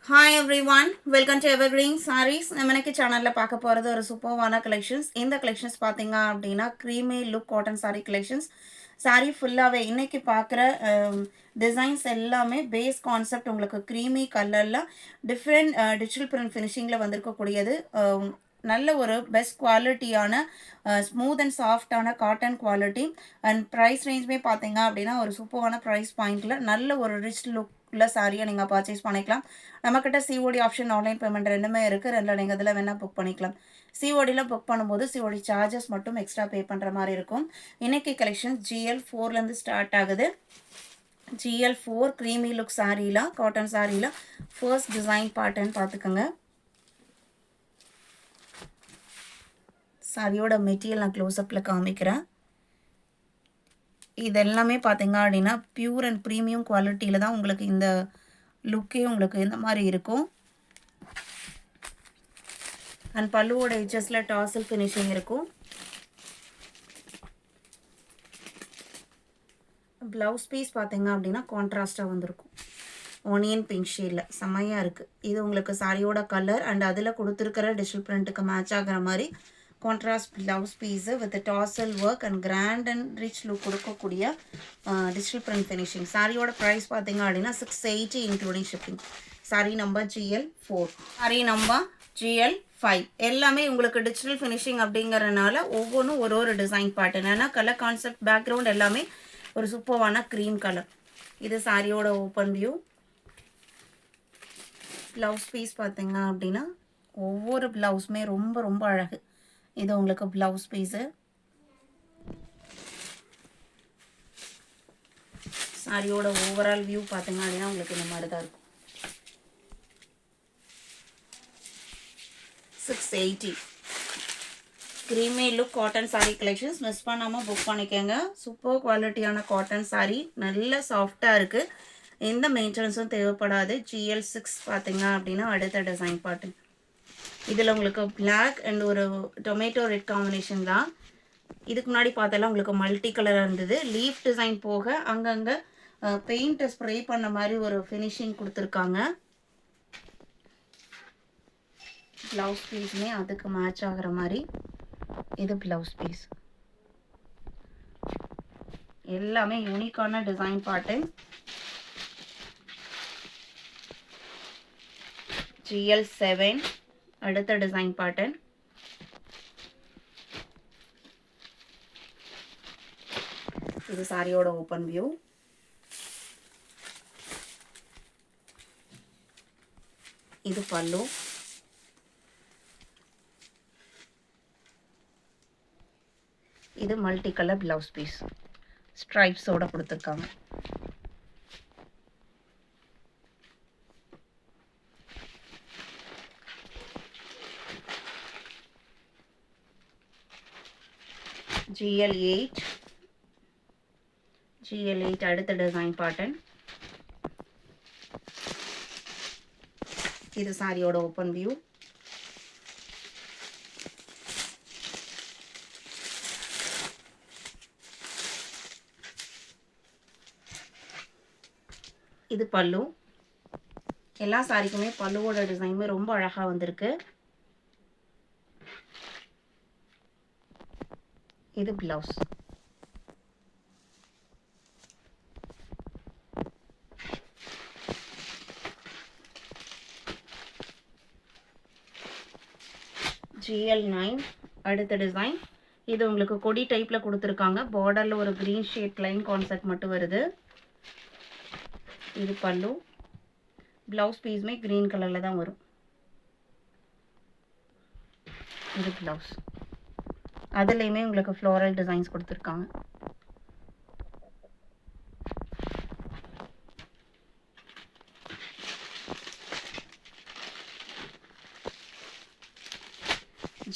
Hi everyone, welcome to evergreen sarees. நம்ம இன்னைக்கு சேனலில் பார்க்க போகிறது ஒரு சூப்பர்வான கலெக்ஷன்ஸ். இந்த கலெக்ஷன்ஸ் பார்த்தீங்க அப்படின்னா creamy look cotton sari collections. Sari ஃபுல்லாகவே இன்றைக்கி பார்க்குற டிசைன்ஸ் எல்லாமே பேஸ் கான்செப்ட் உங்களுக்கு க்ரீமி கலரில் டிஃப்ரெண்ட் டிஜிட்டல் பிரிண்ட் ஃபினிஷிங்கில் வந்திருக்கக்கூடியது. நல்ல ஒரு பெஸ்ட் குவாலிட்டியான ஸ்மூத் அண்ட் சாஃப்டான காட்டன் குவாலிட்டி அண்ட் ப்ரைஸ் ரேஞ்சுமே பார்த்தீங்க அப்படின்னா ஒரு சூப்பரான ப்ரைஸ் பாயிண்டில் நல்ல ஒரு ரிச் லுக் உள்ள சாரியை நீங்கள் பர்ச்சேஸ் பண்ணிக்கலாம். நம்மக்கிட்ட சிஓடி ஆப்ஷன், ஆன்லைன் பேமெண்ட் ரெண்டுமே இருக்குது. ரெண்டில் நீங்கள் இதில் வேணால் புக் பண்ணிக்கலாம். சிஓடியில் புக் பண்ணும்போது சிஓடி சார்ஜஸ் மட்டும் எக்ஸ்ட்ரா பே பண்ணுற மாதிரி இருக்கும். இன்றைக்கி கலெக்ஷன் GL4லேருந்து ஸ்டார்ட் ஆகுது. GL4 க்ரீமி லுக் சாரியில், காட்டன் சாரியில் ஃபர்ஸ்ட் டிசைன் பாட்டுன்னு பார்த்துக்கோங்க. சாரியோட மெட்டீரியல் நான் க்ளோஸ்அப்பில் காமிக்கிறேன். இது எல்லாமே பார்த்தீங்க அப்படின்னா பியூர் அண்ட் ப்ரீமியம் குவாலிட்டியில் தான் உங்களுக்கு இந்த லுக்கே உங்களுக்கு இந்த மாதிரி இருக்கும். அண்ட் பல்லுவோட எட்ஜஸில் டாசல் ஃபினிஷிங் இருக்கும். ப்ளவுஸ் பீஸ் பார்த்தீங்க அப்படின்னா கான்ட்ராஸ்டாக வந்திருக்கும். ஆனியன் பிங்க் ஷேடில் செம்மையாக இருக்குது. இது உங்களுக்கு சாரியோட கலர் அண்ட் அதில் கொடுத்துருக்கிற டிஜிட்டல் பிரிண்ட்டுக்கு மேட்ச் ஆகிற மாதிரி contrast blouse piece with tassel work and grand and rich look கொடுக்கக்கூடிய டிஜிட்டல் பிரிண்ட் ஃபினிஷிங். சாரியோட ப்ரைஸ் பார்த்தீங்க அப்படின்னா 680 including shipping. Sari number GL4, sari number GL5. எல்லாமே உங்களுக்கு டிஜிட்டல் ஃபினிஷிங் அப்படிங்கிறனால ஒவ்வொன்றும் ஒரு ஒரு டிசைன் பாட்டு. ஏன்னா கலர் கான்செப்ட் பேக்ரவுண்ட் எல்லாமே ஒரு சூப்பரான க்ரீம் கலர். இது சாரியோட ஓப்பன் வியூ. ப்ளவுஸ் பீஸ் பார்த்தீங்க அப்படின்னா ஒவ்வொரு ப்ளவுஸுமே ரொம்ப ரொம்ப அழகு. இது உங்களுக்கு ப்ளவுஸ் பீஸு. சாரியோட ஓவரால் வியூ பார்த்தீங்க அப்படின்னா உங்களுக்கு இந்த மாதிரி தான் இருக்கும். 680 creamy look cotton sari collections. Miss பண்ணாமல் புக் பண்ணிக்கோங்க. சூப்பர் குவாலிட்டியான காட்டன் சாரீ, நல்ல சாஃப்டாக இருக்குது. எந்த மெயின்டெனன்ஸும் தேவைப்படாது. GL6 பார்த்தீங்க அப்படின்னா அடுத்த டிசைன் பாட்டு. இதில் உங்களுக்கு பிளாக் அண்ட் ஒரு டொமேட்டோ ரெட் காம்பினேஷன் தான். இதுக்கு முன்னாடி பார்த்தெல்லாம் உங்களுக்கு மல்டி கலராக இருந்தது. லீஃப் டிசைன் போக அங்கங்கே பெயிண்ட்டை ஸ்ப்ரே பண்ண மாதிரி ஒரு ஃபினிஷிங் கொடுத்துருக்காங்க. ப்ளவுஸ் பீஸுமே அதுக்கு மேட்ச் ஆகிற மாதிரி இது ப்ளவுஸ் பீஸ். எல்லாமே யூனிக்கான டிசைன் பாட்டு. GL7 அடுத்த டிசைன் பாட்டன். இது சாரியோட ஓப்பன் வியூ. இது பல்லு. இது மல்டி கலர் ப்ளவுஸ் பீஸ் ஸ்ட்ரைப்ஸோட கொடுத்துருக்காங்க. GL8 அடுத்த டிசைன் பாட்டன். இது சாரியோட ஓப்பன் வியூ. இது பல்லு. எல்லா சாரிக்குமே பல்லுவோட டிசைனுமே ரொம்ப அழகாக வந்திருக்கு. இது ப்ளவுஸ். GL9 அடுத்த டிசைன். இது உங்களுக்கு கொடி டைப்பில் கொடுத்துருக்காங்க. பார்டரில் ஒரு க்ரீன் ஷேட் லைன் கான்செப்ட் மட்டும் வருது. இது பல்லு. ப்ளவுஸ் பீஸுமே க்ரீன் கலரில் தான் வரும். இது ப்ளவுஸ். அதுலேயுமே உங்களுக்கு ஃப்ளோரல் டிசைன்ஸ் கொடுத்துருக்காங்க.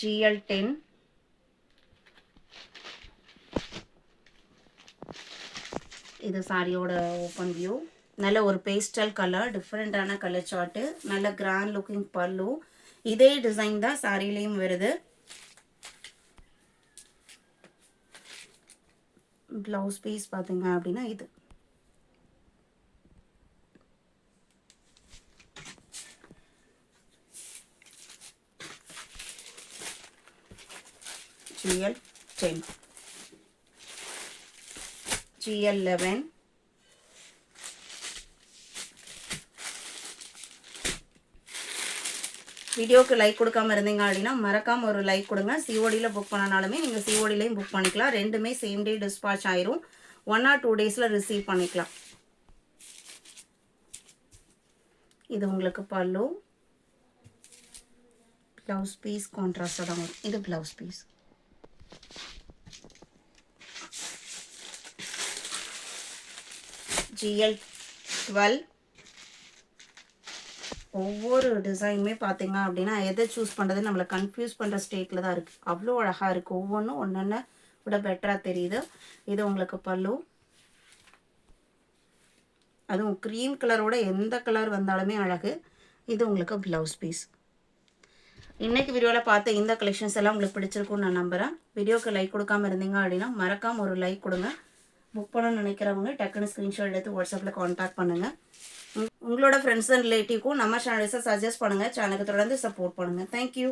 GL10 இது சாரியோட ஓப்பன் வியூ. நல்ல ஒரு பேஸ்டல் கலர், டிஃப்ரெண்ட்டான கலர் சார்ட்டு, நல்ல கிராண்ட் லுக்கிங் பல்லு. இதே டிசைன் தான் சாரிலையும் வருது. ப்ளவுஸ் பீஸ் பார்த்தீங்க அப்படின்னா இது GL10, GL11, வீடியோக்கு லைக் கொடுக்காம இருந்தீங்க அப்படின்னா மறக்காம ஒரு லைக் கொடுங்க. சிஓடியில் புக் பண்ணனாலுமே நீங்கள் சிஓடிலையும் புக் பண்ணிக்கலாம். ரெண்டுமே சேம் டே டிஸ்பாச் ஆயிரும். 1 or 2 டேஸில் ரிசீவ் பண்ணிக்கலாம். இது உங்களுக்கு பல்லு, ப்ளவுஸ் பீஸ் கான்ட்ராஸ்டாக தான் வரும். இது ப்ளவுஸ் பீஸ். GL12, ஒவ்வொரு டிசைனுமே பார்த்தீங்க அப்படின்னா எதை சூஸ் பண்ணுறது நம்மளை கன்ஃபியூஸ் பண்ணுற ஸ்டேட்டில் தான் இருக்குது. அவ்வளோ அழகாக இருக்குது. ஒவ்வொன்றும் ஒன்று விட பெட்டராக தெரியுது. இது உங்களுக்கு பல்லு, அதுவும் க்ரீம் கலரோட எந்த கலர் வந்தாலுமே அழகு. இது உங்களுக்கு ப்ளவுஸ் பீஸ். இன்றைக்கி வீடியோவில் பார்த்த இந்த கலெக்ஷன்ஸ் எல்லாம் உங்களுக்கு பிடிச்சிருக்குன்னு நான் நம்புகிறேன். வீடியோக்கு லைக் கொடுக்காம இருந்தீங்க அப்படின்னா மறக்காமல் ஒரு லைக் கொடுங்க. புக் பண்ணணும்னு நினைக்கிறவங்க டக்குன்னு ஸ்க்ரீன்ஷாட் எடுத்து வாட்ஸ்அப்பில் கான்டாக்ட் பண்ணுங்கள். உங்களோட ஃப்ரெண்ட்ஸ் அண்ட் ரிலேட்டிவ்க்கும் நம்ம சேனல்ஸை சஜஸ்ட் பண்ணுங்கள். சேனலுக்கு தொடர்ந்து சப்போர்ட் பண்ணுங்கள். தேங்க்யூ.